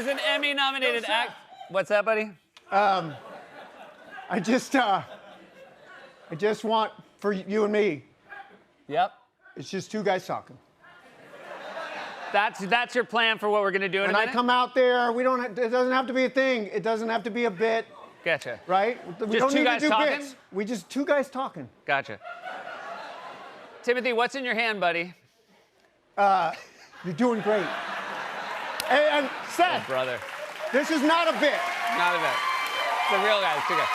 is an Emmy-nominated act. What's that, buddy? I just want for you and me. Yep. It's just two guys talking. That's your plan for what we're gonna do in a When minute? I come out there, it doesn't have to be a thing. It doesn't have to be a bit, Gotcha. right? We Just don't two need guys to do talking? bits. We just two guys talking. Gotcha. Timothy, what's in your hand, buddy? You're doing great. And Seth, Brother. this is not a bit. Not a bit. It's a real guy. It's two guys.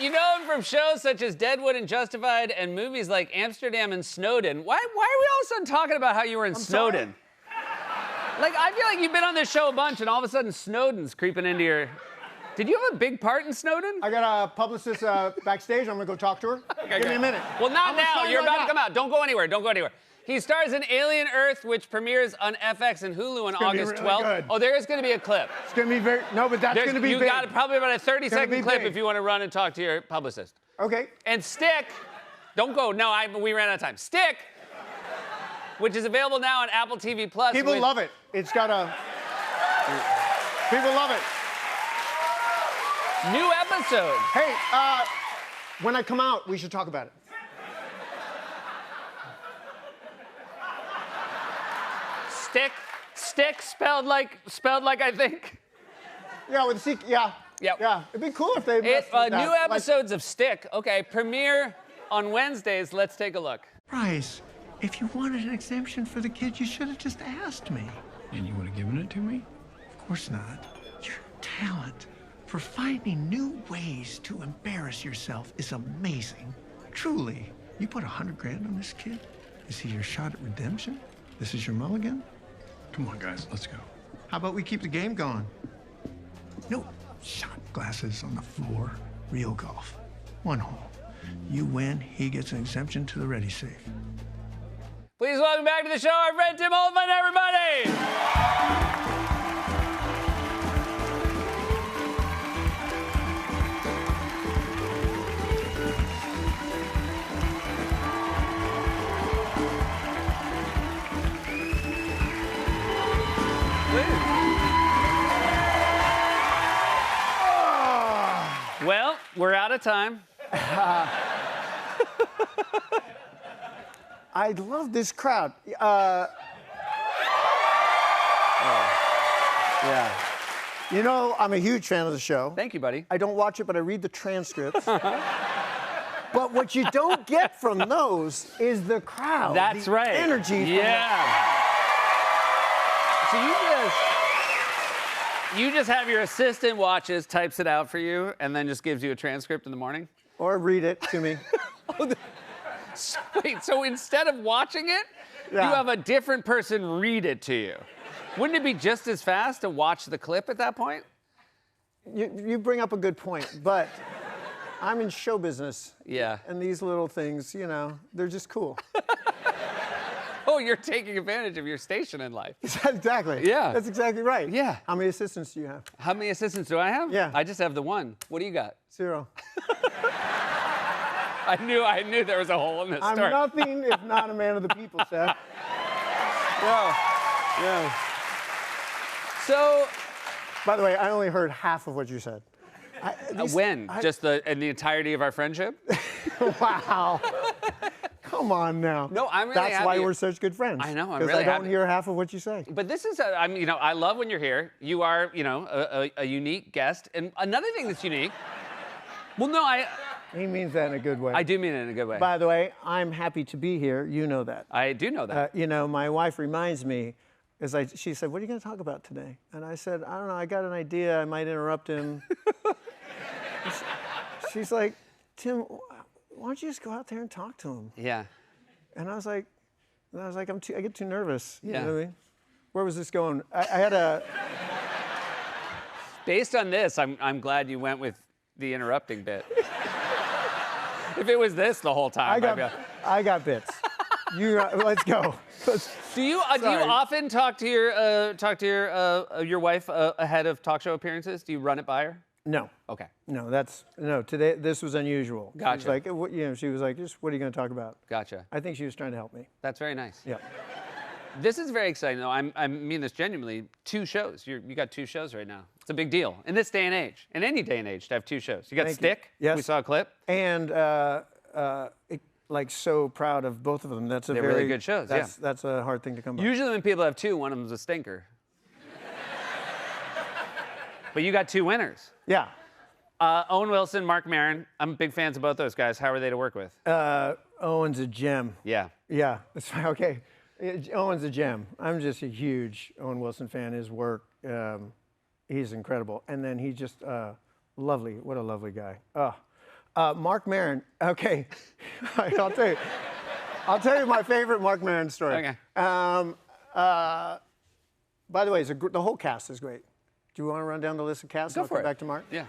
You know him from shows such as Deadwood and Justified and movies like Amsterdam and Snowden. Why are we all of a sudden talking about how you were in Snowden? Like, I feel like you've been on this show a bunch and all of a sudden Snowden's creeping into your... Did you have a big part in Snowden? I got a publicist backstage. I'm gonna go talk to her. Okay, Give me a minute. Well, not I'm gonna now. sign You're right about to now. come out. Don't go anywhere. Don't go anywhere. He stars in Alien Earth, which premieres on FX and Hulu on gonna be August really 12th. good. Oh, there is going to be a clip. It's gonna be very, no, but that's gonna be you big. got probably about a 30-second be clip big. if you want to run and talk to your publicist. Okay. And Stick, don't go. No, we ran out of time. Stick, which is available now on Apple TV Plus. People love it. It's got a, people love it. New episode. Hey, when I come out, we should talk about it. Stick spelled like I think. Yeah, with the yeah. Yep. Yeah, it'd be cool if they messed with that. New episodes of Stick. Okay, premiere on Wednesdays. Let's take a look. Bryce, if you wanted an exemption for the kids, you should have just asked me. And you would have given it to me? Of course not. Your talent for finding new ways to embarrass yourself is amazing. Truly. You put 100 grand on this kid? Is he your shot at redemption? This is your mulligan? Come on, guys, let's go. How about we keep the game going? No shot glasses on the floor. Real golf. One hole. You win, he gets an exemption to the ready safe. Please welcome back to the show our friend Tim Oliphant, everybody. Well, we're out of time. I love this crowd. Yeah. You know, I'm a huge fan of the show. Thank you, buddy. I don't watch it, but I read the transcripts. But what you don't get from those is the crowd. That's the right. Energy. From Yeah. So you just have your assistant watches, types it out for you, and then just gives you a transcript in the morning? or read it to me. Wait, so instead of watching it, Yeah. you have a different person read it to you. Wouldn't it be just as fast to watch the clip at that point? You bring up a good point, but I'm in show business. Yeah. And these little things, you know, they're just cool. Oh, you're taking advantage of your station in life. Exactly. Yeah. That's exactly right. Yeah. How many assistants do you have? How many assistants do I have? Yeah. I just have the one. What do you got? 0. I knew there was a hole in this I'm story. nothing if not a man of the people, Seth. Yeah. So, By the way, I only heard half of what you said. when? Just in the entirety of our friendship? Wow. Come on now. No, I'm really That's why happy. we're such good friends. I know, I'm Because really I don't happy. hear half of what you say. But this is, I love when you're here. You are, a unique guest. And another thing that's unique, well, no, He means that in a good way. I do mean it in a good way. By the way, I'm happy to be here. You know that. I do know that. My wife reminds me, she said, "What are you going to talk about today?" And I said, "I don't know. I got an idea. I might interrupt him." She's like, "Tim, why don't you just go out there and talk to him?" Yeah. And I was like, I get too nervous. Yeah. You know what I mean? Where was this going? I had a. Based on this, I'm glad you went with the interrupting bit. If it was this the whole time, I got bits. Let's go. Do you often talk to your wife ahead of talk show appearances? Do you run it by her? No. Okay. No. Today this was unusual. Gotcha. She was like, she was like, just what are you going to talk about? Gotcha. I think she was trying to help me. That's very nice. Yeah. This is very exciting, though. I mean this genuinely. 2 shows. You got 2 shows right now. It's a big deal in this day and age, in any day and age, to have 2 shows. You got Thank Stick. you. Yes. We saw a clip. And like so proud of both of them. That's a They're very really good shows, yeah. That's a hard thing to come by. Usually when people have 2, one of them's a stinker. But you got 2 winners. Yeah. Owen Wilson, Mark Maron. I'm big fans of both those guys. How are they to work with? Owen's a gem. Yeah. Yeah. That's fine. Okay. Owen's a gem. I'm just a huge Owen Wilson fan. His work, he's incredible. And then he's just lovely. What a lovely guy. Mark Maron. Okay. All right, I'll tell you my favorite Mark Maron story. Okay. By the way, the whole cast is great. Do you want to run down the list of cast? Go for it. Come back to Mark. Yeah.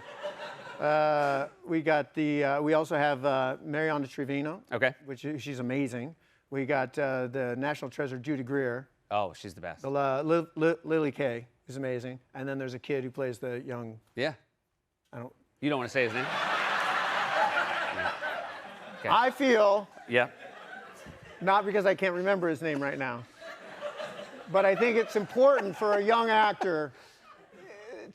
We got we also have Mariana Trevino. Okay. She's amazing. We got the National Treasure Judy Greer. Oh, she's the best. Lily Kay is amazing. And then there's a kid who plays the young. Yeah. You don't want to say his name? Okay. I feel, Yeah. not because I can't remember his name right now, but I think it's important for a young actor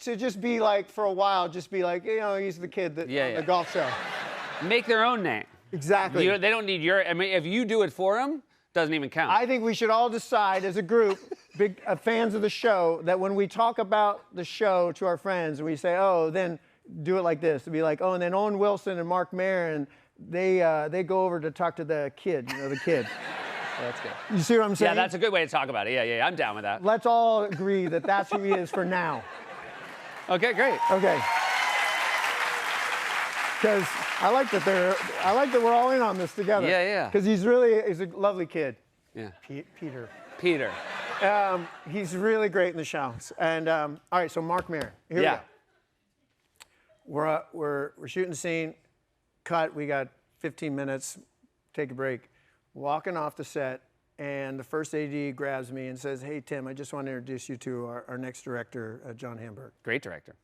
to just be like, for a while, just be like, he's the kid that on the golf show. Make their own name. Exactly. They don't need your. I mean, if you do it for them, doesn't even count. I think we should all decide as a group, big fans of the show, that when we talk about the show to our friends, we say, then do it like this. To be like, and then Owen Wilson and Mark Maron, they go over to talk to the kid, the kid. That's good. You see what I'm saying? Yeah, that's a good way to talk about it. Yeah, I'm down with that. Let's all agree that that's who he is for now. Okay, great. Okay. Because I like that we're all in on this together. Yeah. Because he's a lovely kid. Yeah. Peter. He's really great in the show. And all right, so Mark Maron. Here we go. We're shooting the scene. Cut. We got 15 minutes. Take a break. Walking off the set, and the first AD grabs me and says, "Hey Tim, I just want to introduce you to our next director, John Hamburg." Great director.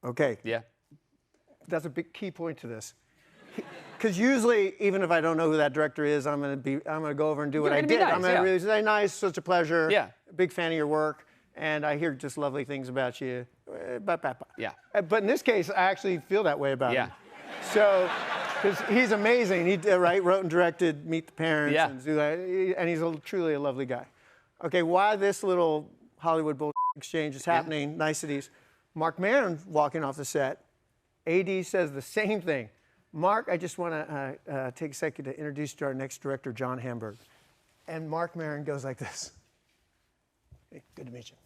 Okay. Yeah. That's a big key point to this. Because usually, even if I don't know who that director is, I'm gonna go over and do what I did. Nice, I'm gonna really say, "Nice, such a pleasure. Yeah. Big fan of your work, and I hear just lovely things about you." Yeah. But in this case, I actually feel that way about Yeah. him. So, because he's amazing. He wrote and directed Meet the Parents. Yeah. And he's truly a lovely guy. Okay, while this little Hollywood bull exchange is happening, niceties, Mark Maron walking off the set, AD says the same thing. "Mark, I just want to take a second to introduce you to our next director, John Hamburg." And Mark Maron goes like this. "Hey, good to meet you."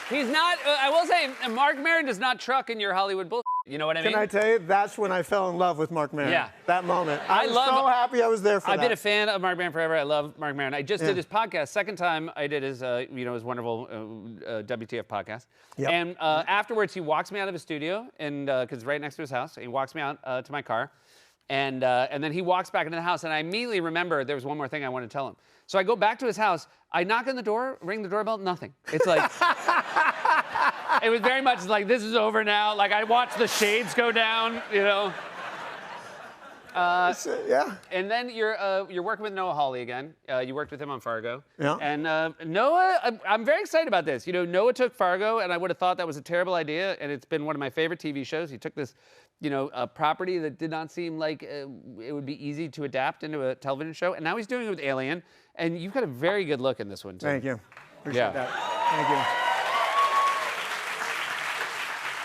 He's not. I will say, Mark Maron does not truck in your Hollywood bullshit. You know what I mean? Can I tell you, that's when I fell in love with Mark Maron. Yeah. That moment. I was so happy I was there for that. I've been a fan of Mark Maron forever. I love Mark Maron. I just did his podcast. Second time I did his, his wonderful WTF podcast. Yep. And afterwards, he walks me out of his studio, and because it's right next to his house. He walks me out to my car, and then he walks back into the house. And I immediately remember there was one more thing I wanted to tell him. So I go back to his house. I knock on the door, ring the doorbell, nothing. It's like. It was very much like, this is over now. Like, I watched the shades go down, Yeah. And then you're working with Noah Hawley again. You worked with him on Fargo. Yeah. And Noah, I'm very excited about this. Noah took Fargo, and I would have thought that was a terrible idea, and it's been one of my favorite TV shows. He took this, a property that did not seem like it would be easy to adapt into a television show, and now he's doing it with Alien, and you've got a very good look in this one, too. Thank you. Appreciate that. Thank you.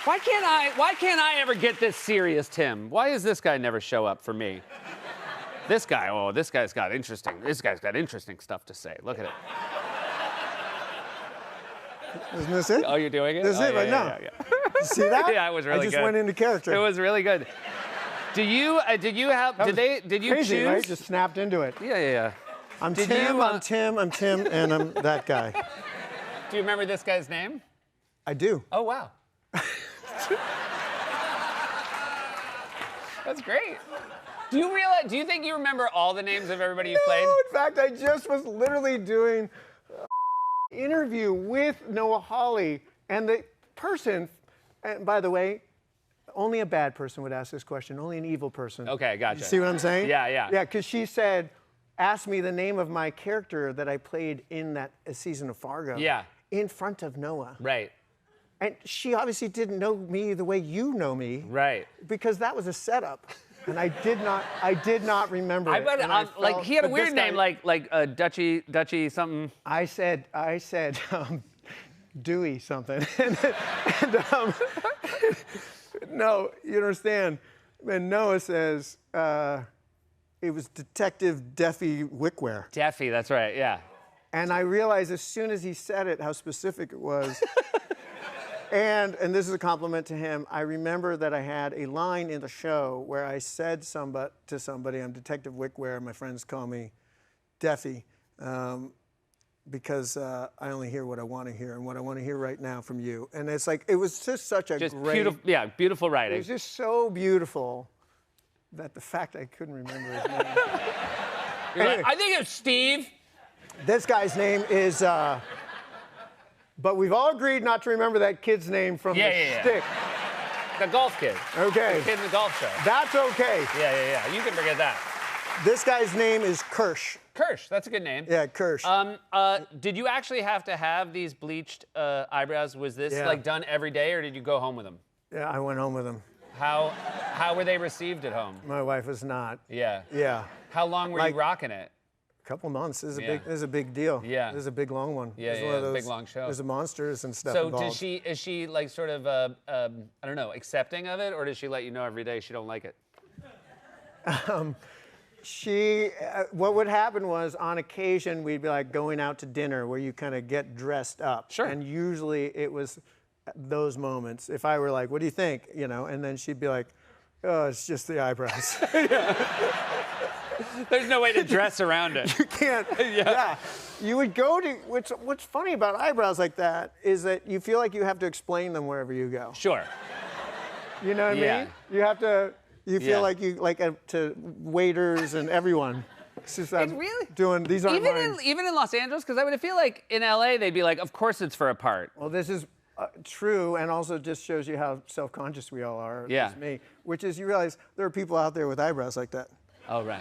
Why can't I ever get this serious, Tim? Why does this guy never show up for me? This guy's got interesting stuff to say. Look at it. Isn't this it? Oh, you're doing it? This is it right now. Yeah. You see that? Yeah, it was really good. I just went into character. It was really good. Did you Crazy, choose? right? Just snapped into it. Yeah. I'm Tim, and I'm that guy. Do you remember this guy's name? I do. Oh, wow. That's great. Do you think you remember all the names of everybody you played? No, in fact, I just was literally doing an interview with Noah Hawley, and the person, and by the way, only a bad person would ask this question. Only an evil person. Okay, gotcha. You see what I'm saying? Yeah, yeah. Yeah, because she said, ask me the name of my character that I played in that season of Fargo. Yeah. In front of Noah. Right. And she obviously didn't know me the way you know me. Right. Because that was a setup. And I did not remember it. bet And I like felt- he had a but weird this guy- name, like Dutchy something. I said, Dewey something. No, you understand. And Noah says, it was Detective Deffy Wickware. Deffy, that's right. Yeah. And I realized as soon as he said it how specific it was. and this is a compliment to him, I remember that I had a line in the show where I said to somebody, I'm Detective Wickware, my friends call me Deffy, because I only hear what I want to hear and what I want to hear right now from you. And it's like, it was just such a great... Beautiful, yeah, beautiful It writing. was just so beautiful that the fact I couldn't remember his name. You're like, Anyway. I think it's Steve. This guy's name is, but we've all agreed not to remember that kid's name from the stick. The golf kid. Okay. The kid in the golf show. That's okay. Yeah. You can forget that. This guy's name is Kirsch. Kirsch, that's a good name. Yeah, Kirsch. Did you actually have to have these bleached eyebrows? Was this Yeah. like done every day, or did you go home with them? Yeah, I went home with him. How were they received at home? My wife was not. Yeah. Yeah. How long were Like- you rocking it? A couple months. This Yeah. is a big deal. Yeah. This is a big, long one. Yeah, This is yeah, one of the big, those- long show. There's the monsters and stuff So involved. is she like sort of I don't know, accepting of it, or does she let you know every day she don't like it? What would happen was on occasion we'd be like going out to dinner where you kind of get dressed up. Sure. And usually it was those moments. If I were like, what do you think? You know, and then she'd be like, oh, it's just the eyebrows. There's no way to dress around it. You can't. Yeah. You would go to, what's funny about eyebrows like that is that you feel like you have to explain them wherever you go. Sure. You know what I Yeah. mean? You have to, you feel Yeah. like you, to waiters and everyone. It's just, I'm really? doing, these aren't mine. Even in Los Angeles, because I would feel like in LA they'd be like, of course it's for a part. Well, this is true, and also just shows you how self-conscious we all are. at Yeah. least me, which is you realize there are people out there with eyebrows like that. Oh right.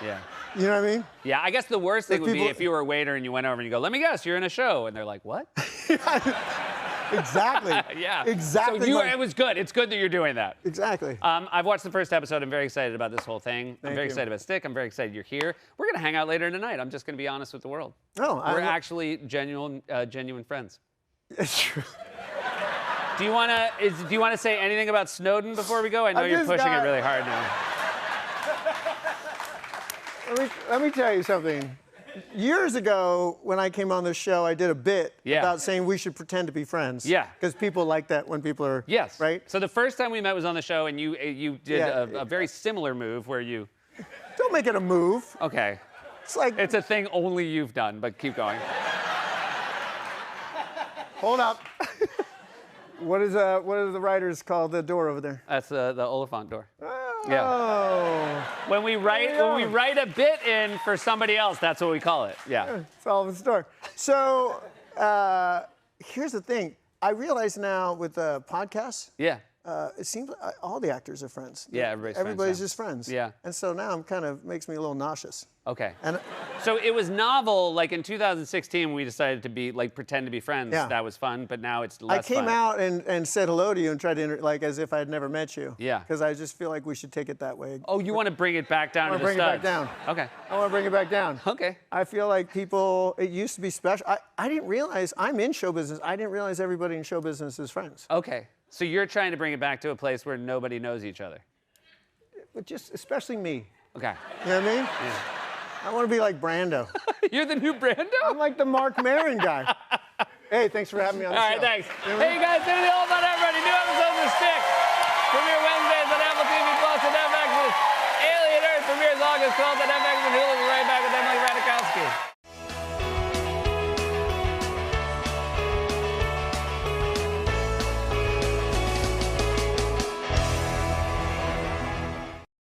Yeah. You know what I mean? Yeah, I guess the worst thing If would be people- if you were a waiter and you went over and you go, let me guess, you're in a show. And they're like, what? Exactly. Yeah. Exactly. So like- it was good. It's good that you're doing that. exactly. I've watched the first episode. I'm very excited about this whole thing. I'm Thank very you. excited about Stick. I'm very excited you're here. We're going to hang out later tonight. I'm just going to be honest with the world. No, We're I- actually genuine friends. It's true. Do you want to say anything about Snowden before we go? I know I you're just pushing it got- really hard now. Let me tell you something. Years ago, when I came on this show, I did a bit Yeah. about saying we should pretend to be friends. Yeah. Because people like that when people are. Yes. Right? So the first time we met was on the show, and you did Yeah. a very similar move where you. Don't make it a move. Okay. It's like, It's a thing only you've done, but keep going. hold up. What is the writers call the door over there? That's the Oliphant door. Oh. Yeah. When we write a bit in for somebody else, that's what we call it. Yeah. Sullivan's door. So here's the thing. I realize now with the podcasts, Yeah. it seems like all the actors are friends. Yeah, everybody's friends now. just friends. Yeah. And so now I'm kind of makes me a little nauseous. Okay. And So it was novel, like in 2016, we decided to be like pretend to be friends. Yeah. That was fun, but now it's I less came fun. out and said hello to you and tried to like as if I had never met you. Yeah. Because I just feel like we should take it that way. Oh, you want to bring it back down I to wanna the bring it back studs. down. Okay. I want to bring it back down. Okay. I feel like people, it used to be special. I didn't realize, I'm in show business. I didn't realize everybody in show business is friends. Okay. So you're trying to bring it back to a place where nobody knows each other. But just, especially me. Okay. You know what I mean? I want to be like Brando. You're the new Brando? I'm like the Mark Maron guy. Hey, thanks for having me on the All show. right, thanks. You know what I Hey, mean? you guys, this is all about everybody. New episodes of Stick. Premiere Wednesdays on Apple TV Plus and FX. Alien Earth premieres August 12th on FX and Hulu. We'll be right back with